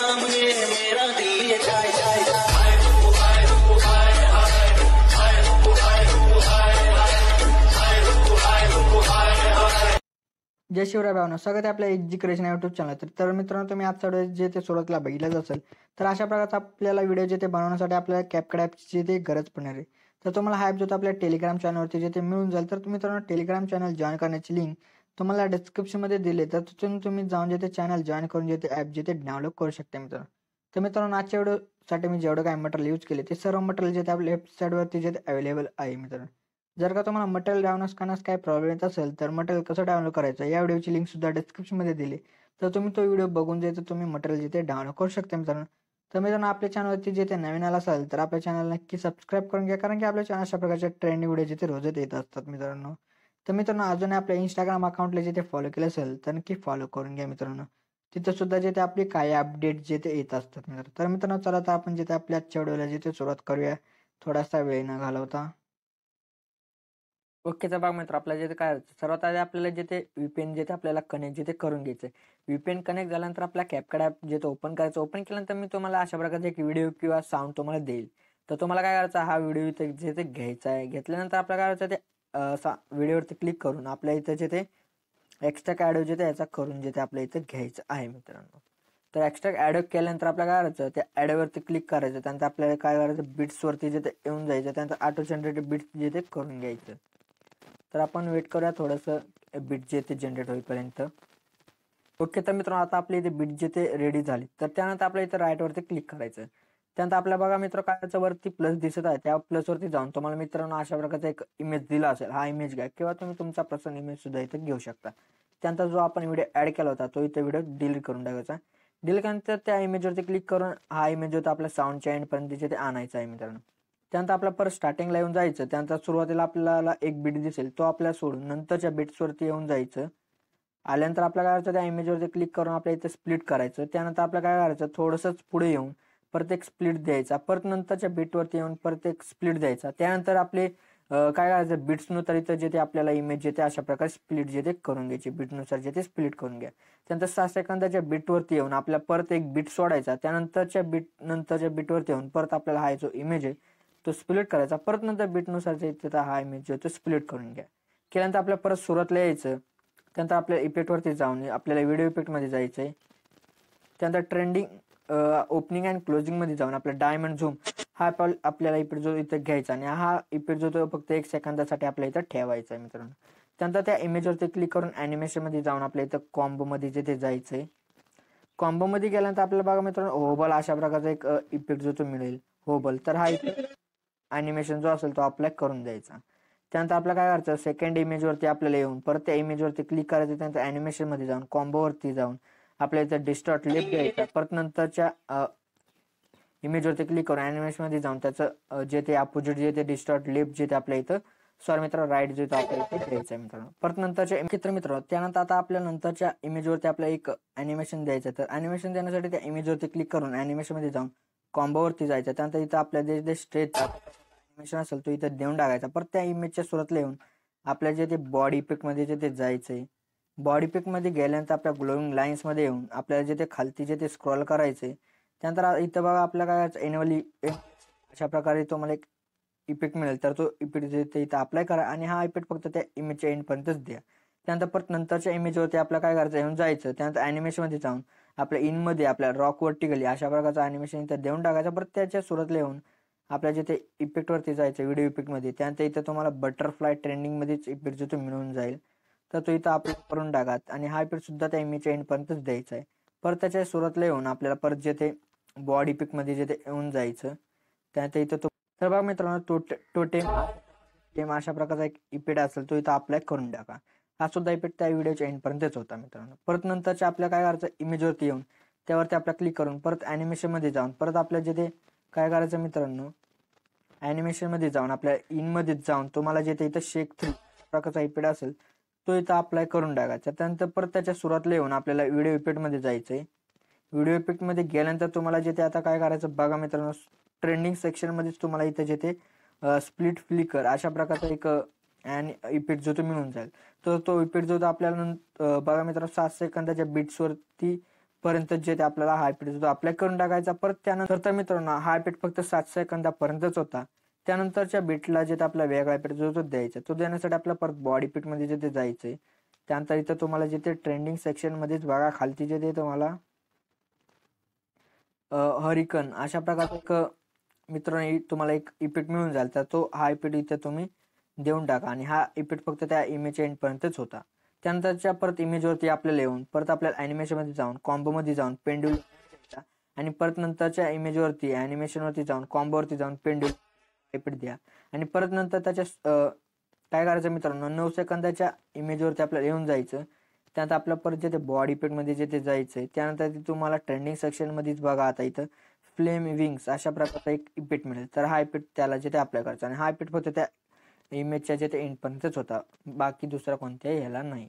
सामने मेरा दिल ये चाय चाय जय शिवराय भावना, स्वागत आहे आपल्या एजी क्रिएशन यूट्यूब चॅनल. तर मित्रांनो, तुम्ही आजचा व्हिडिओ जे ते सुरुवातीला बघितलंच असेल. तर अशा प्रकारचा आपल्याला व्हिडिओ जे ते बनवण्यासाठी आपल्याला कॅपकट ॲपची ते गरज पडणार आहे. तर तुम्हाला हा ॲप जो आपल्या टेलिग्राम चॅनलवरती जे ते मिळून जाईल. तर मित्रांनो, टेलिग्राम चॅनल जॉईन करण्याची लिंक तुम्हाला डिस्क्रिप्शनमध्ये दिली. तर तिथून तुम्ही जाऊन जे ते चॅनल जॉईन करून जे ते ॲप जे ते डाउनलोड करू शकता मित्रांनो. तर मित्रांनो, आजच्या व्हिडिओसाठी मी जेवढं काय मटेरियल यूज केले ते सर्व मटेरियल जे ते आपल्या वेबसाईटवरती जे ते अवेलेबल आहे मित्रांनो. जर का तुम्हाला मटेरियल डाउनलोड करण्यास काही प्रॉब्लेम येत असेल तर मटेरियल कसं डाउनलोड करायचं या व्हिडिओची लिंक सुद्धा डिस्क्रिप्शनमध्ये दिली. तर तुम्ही तो व्हिडिओ बघून जे तुम्ही मटेरियल जिथे डाउनलोड करू शकता मित्रांनो. तर मित्रांनो, आपल्या चॅनलवरती जे ते नवीन आला असेल तर आपल्या चॅनल नक्की सबस्क्राईब करून घ्या, कारण की आपल्या चॅनल अशा प्रकारचे ट्रेंडिंग व्हिडिओ जिथे रोजच येत असतात मित्रांनो. तर मित्रांनो, अजून आपल्या इंस्टाग्राम अकाउंटला जे ते फॉलो केलं असेल तर नक्की फॉलो करून घ्या मित्रांनो. तिथं सुद्धा जे ते आपली काही अपडेट जे ते येत असतात मित्रांनो. तर मित्रांनो, चला तर आपण जे ते आपल्या आजच्या व्हिडिओला जे ते सुरुवात करूया थोडासा वेळ न घालवता. ओके, तर बघ मित्र, आपल्याला जे काय सर्वात आधी आपल्याला जे ते VPN जे ते आपल्याला कनेक्ट जे ते करून घ्यायचं. VPN कनेक्ट झाल्यानंतर आपला कॅपकट ॲप जे ते ओपन करायचं. ओपन केल्यानंतर मी तुम्हाला अशा प्रकारचा एक व्हिडिओ किंवा साऊंड तुम्हाला देईल. तर तुम्हाला काय करायचं, हा व्हिडिओ इथे जे ते घ्यायचा आहे. घेतल्यानंतर आपल्याला काय करायचं, ते व्हिडिओवरती क्लिक करून आपल्या इथं जे ते एक्स्ट्रा ॲडो जे ते याचा करून जे ते आपल्या इथं घ्यायचं आहे मित्रांनो. तर एक्स्ट्रा ॲडो केल्यानंतर आपल्याला काय करायचं, त्या ॲडोवरती क्लिक करायचं. त्यानंतर आपल्याला काय करायचं, बिट्सवरती जे ते येऊन जायचं. त्यानंतर ऑटो जनरेटेड बिट्स जे ते करून घ्यायचं. तर आपण वेट करूया थोडंसं बीट जे ते जनरेट होईपर्यंत. ओके, तर मित्रांनो, आता आपले इथे बीट जे ते रेडी झाले. तर त्यानंतर आपल्या इथं राईटवरती क्लिक करायचं. त्यानंतर आपल्या बघा मित्र, काय वरती प्लस दिसत आहे, त्या प्लसवरती जाऊन तुम्हाला मित्रांनो अशा प्रकारचा एक इमेज दिला असेल. हा इमेज घ्या किंवा तुम्ही तुमचा पर्सनल इमेज सुद्धा इथे घेऊ शकता. त्यानंतर जो आपण व्हिडिओ ॲड केला होता तो इथे व्हिडिओ डिलीट करून टाकायचा. डिलीट केल्यानंतर त्या इमेजवरती क्लिक करून हा इमेज होता आपल्या साऊंडच्या एंडपर्यंत जे ते आणायचा आहे मित्रांनो. त्यानंतर आपल्या परत स्टार्टिंगला येऊन जायचं. त्यानंतर सुरुवातीला आपल्याला एक बीट दिसेल, तो आपल्याला सोडून नंतरच्या बीट्सवरती येऊन जायचं. आल्यानंतर आपल्याला काय करायचं, त्या इमेजवरती क्लिक करून आपल्या इथे स्प्लिट करायचं. त्यानंतर आपल्याला काय करायचं, थोडंसंच पुढे येऊन परत एक स्प्लिट द्यायचा. परत नंतरच्या बीटवरती येऊन परत एक स्प्लिट द्यायचा. त्यानंतर आपले काय करायचं, बीट्सनुसार इथं जे ते आपल्याला इमेज जे ते अशा प्रकारे स्प्लिट जे ते करून घ्यायची. बीटनुसार जे ते स्प्लिट करून घ्या. त्यानंतर 6 सेकंदाच्या बीटवरती येऊन आपल्याला परत एक बीट सोडायचा. त्यानंतरच्या बीटवरती येऊन परत आपल्याला हा जो इमेज आहे तो स्प्लिट करायचा. परत नंतर बीटनुसार तिथं हा इमेज जो तो स्प्लिट करून घ्या. केल्यानंतर आपल्याला परत सुरुवातीला यायचं. त्यानंतर आपल्या इफेक्टवरती जाऊन आपल्याला व्हिडिओ इफेक्टमध्ये जायचं आहे. त्यानंतर ट्रेंडिंग ओपनिंग अँड क्लोजिंगमध्ये जाऊन आपला डायमंड झूम हा आपल्याला इफेक्ट जो इथं घ्यायचा आणि हा इफेक्ट जो तो फक्त 1 सेकंदासाठी आपल्या इथं ठेवायचा आहे मित्रांनो. त्यानंतर त्या इमेजवरती क्लिक करून ॲनिमेशनमध्ये जाऊन आपल्या इथं कॉम्बोमध्ये जे ते जायचं आहे. कॉम्बोमध्ये गेल्यानंतर आपल्याला बघा मित्रांनो, होबल अशा प्रकारचा एक इफेक्ट जो तो मिळेल, होबल. तर हा इफेक्ट ॲनिमेशन जो असेल तो अप्लाय करून द्यायचा. त्यानंतर आपल्याला काय करायचं, सेकंड इमेजवरती आपल्याला येऊन परत त्या इमेजवरती क्लिक करायचं. त्यानंतर ॲनिमेशनमध्ये जाऊन कॉम्बोवरती जाऊन आपल्या इथं डिस्टॉर्ट लेफ्ट द्यायचा. परत नंतरच्या इमेजवरती क्लिक करून ॲनिमेशनमध्ये जाऊन त्याचं जे ते अपोजिट जे ते डिस्टॉर्ट लेफ्ट जे ते आपल्या इथं मित्रांनो राईट जे आपल्या इथे द्यायचं आहे मित्रांनो. परत नंतरच्या मित्र त्यानंतर आता आपल्या नंतरच्या इमेजवरती आपल्याला एक ॲनिमेशन द्यायचं. तर ॲनिमेशन देण्यासाठी त्या इमेजवरती क्लिक करून ॲनिमेशनमध्ये जाऊन कॉम्बोवरती जायचं. त्यानंतर इथं आपल्या जे स्ट्रेच ॲनिमेशन असेल तो इथं देऊन टाकायचा. परत त्या इमेजच्या सुरुवातीला येऊन आपल्या जे ते बॉडी इफेक्टमध्ये जे ते जायचं आहे. बॉडी इफेक्टमध्ये गेल्यानंतर आपल्या ग्लोईंग लाईन्समध्ये येऊन आपल्याला जे ते खालती जे ते स्क्रॉल करायचे. त्यानंतर इथं बघा आपल्याला काय एन्युअली अशा प्रकारे तुम्हाला एक इफेक्ट मिळेल. तर तो इफेक्ट जे ते इथं अप्लाय करा आणि हा इफेक्ट फक्त त्या इमेजच्या एंडपर्यंतच द्या. त्यानंतर परत नंतरच्या इमेजवरती आपल्याला काय करायचं, येऊन जायचं. त्यानंतर ॲनिमेशनमध्ये जाऊन आपल्या इनमध्ये आपल्या रॉक वर्टिकली अशा प्रकारचं ॲनिमेशन इथं देऊन टाकायचं. परत त्याच्या सुरुवातीला येऊन आपल्या जे ते इफेक्टवरती जायचं व्हिडिओ इफेक्टमध्ये. त्यानंतर इथं तुम्हाला बटरफ्लाय ट्रेंडिंगमध्येच इफेक्ट जो तो मिळून जाईल. तर तो इथं अप्लाय करून टाकात आणि हा इफेक्ट सुद्धा त्या इमेजच्या एंडपर्यंतच द्यायचा आहे. परत त्याच्या सुरुवातीला येऊन आपल्याला परत जे ते बॉडी इफेक्टमध्ये जे ते येऊन जायचं. त्यानंतर इथं तो तर बघा मित्रांनो, टोटेम अशा प्रकारचा एक इफेक्ट असेल तो इथं अप्लाय करून टाका. हा सुद्धा इफेक्ट त्या व्हिडिओच्या एंडपर्यंतच होता मित्रांनो. परत नंतरच्या आपल्या काय करायचं, इमेजवरती येऊन त्यावरती आपल्याला क्लिक करून परत ॲनिमेशनमध्ये जाऊन परत आपल्या जे ते काय करायचं मित्रांनो, ॲनिमेशनमध्ये जाऊन आपल्या इनमध्येच जाऊन तुम्हाला जे ते इथं शेक 3 प्रकारचा इफेक्ट असेल तो इथं अप्लाय करून टाकायचा. त्यानंतर परत त्याच्या सुरुवातीला येऊन आपल्याला व्हिडिओ इफेक्टमध्ये जायचं आहे. व्हिडिओ इफेक्टमध्ये गेल्यानंतर तुम्हाला जे ते आता काय करायचं बघा मित्रांनो, ट्रेंडिंग सेक्शनमध्येच तुम्हाला इथं जे ते स्प्लिट फ्लिकर अशा प्रकारचा एक इफेक्ट जो तो मिळून जाईल. तर तो इफेक्ट जो आपल्याला बघा मित्रांनो 7 सेकंदाच्या बीट्सवरती पर्यंत जे ते आपल्याला हा इफेक्ट जो अप्लाय करून टाकायचा. परत त्यानंतर तर मित्रांनो हा इफेक्ट फक्त 7 सेकंदापर्यंतच होता. त्यानंतरच्या बीटला जे आपला वेगळा इफेक्ट जो द्यायचा, तो देण्यासाठी आपल्याला परत बॉडी पिट मध्ये जे ते जायचंय. त्यानंतर इथं तुम्हाला जे ते ट्रेंडिंग सेक्शन मध्येच बघा खालती जे ते तुम्हाला हरिकन अशा प्रकारचा मित्रांनो तुम्हाला एक इफेक्ट मिळून जाईल. तर तो हा इफेक्ट इथे तुम्ही देऊन टाका आणि हा इफेक्ट फक्त त्या इमेजच्या एंड पर्यंतच होता. त्यानंतरच्या परत इमेजवरती आपल्याला येऊन परत आपल्याला अॅनिमेशन मध्ये जाऊन कॉम्बो मध्ये जाऊन पेंड्युलम आणि परत नंतरच्या इमेजवरती अॅनिमेशन वरती जाऊन कॉम्बोवरती जाऊन पेंड्युलम इफेक्ट द्या आणि परत नंतर त्याच्या काय करायचं मित्रांनो 9 सेकंदाच्या इमेजवरती आपल्याला येऊन जायचं. त्यानंतर आपल्या परत जे ते बॉडी इफेक्ट मध्ये जे ते जायचंय. त्यानंतर ते तुम्हाला ट्रेंडिंग सेक्शन मध्येच बघा आता इथं फ्लेम विंग्स अशा प्रकारचा एक इफेक्ट मिळेल. तर हा इफेक्ट त्याला जे ते अप्लाय करायचा आणि हा इफेक्ट फक्त त्या इमेजच्या जे ते एंड पर्यंतच होता, बाकी दुसरा कोणत्याही ह्याला नाही.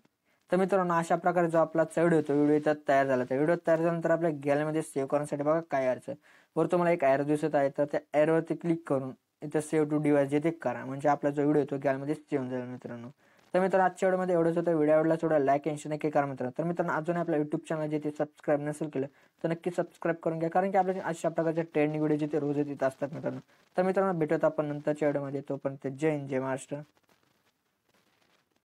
तर मित्रांनो अशा प्रकारे जो आपला व्हिडिओ होतो व्हिडिओ इथं तयार झाला. त्या व्हिडिओ तयार झाल्यानंतर आपल्या गॅलरीमध्ये सेव्ह करण्यासाठी बघा काय करायचं, वर तुम्हाला एक ॲरो दिसत आहे. तर त्या ॲरोवरती क्लिक करून इथं सेव्ह टू डिव्हाइस जे ते करा, म्हणजे आपला जो व्हिडिओ तो गॅलरीमध्ये सेव्ह होऊन जाईल मित्रांनो. तर मित्रांनो आजच्या व्हिडिओमध्ये एवढंच होतं. व्हिडिओ आवडला थोडा लाईक आणि नक्की करा मित्रांनो. तर मित्रांनो अजून आपल्या युट्यूब चॅनल जे ते सबस्क्राईब नसेल केलं तर नक्की सबस्क्राईब करून घ्या, कारण की आपल्या अशा प्रकारचे ट्रेंडिंग व्हिडिओ जे ते रोज येत असतात मित्रांनो. तर मित्रांनो भेटूयात आपण नंतरच्या व्हिडिओमध्ये. तोपर्यंत जय हिंद जय महाराष्ट्र.